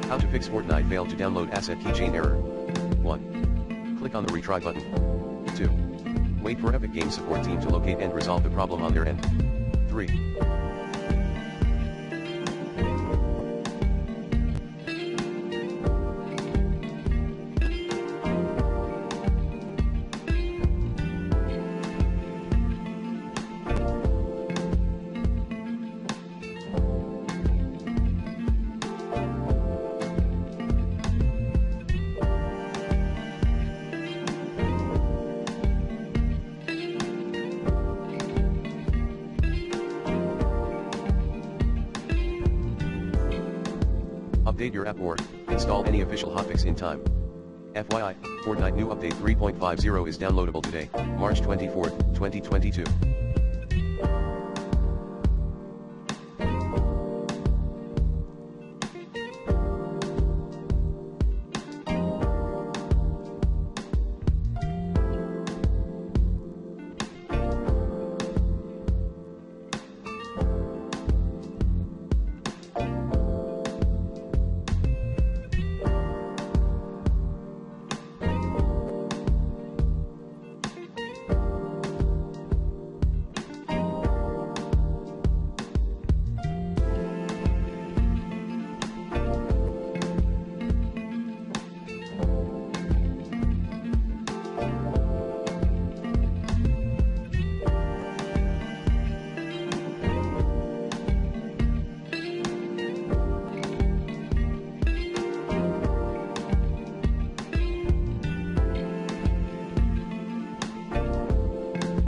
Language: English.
How to fix Fortnite failed to download asset keychain error. 1. Click on the retry button. 2. Wait for Epic Games support team to locate and resolve the problem on their end. 3. Update your app or install any official hotfix in time. FYI, Fortnite new update 3.50 is downloadable today, March 24, 2022.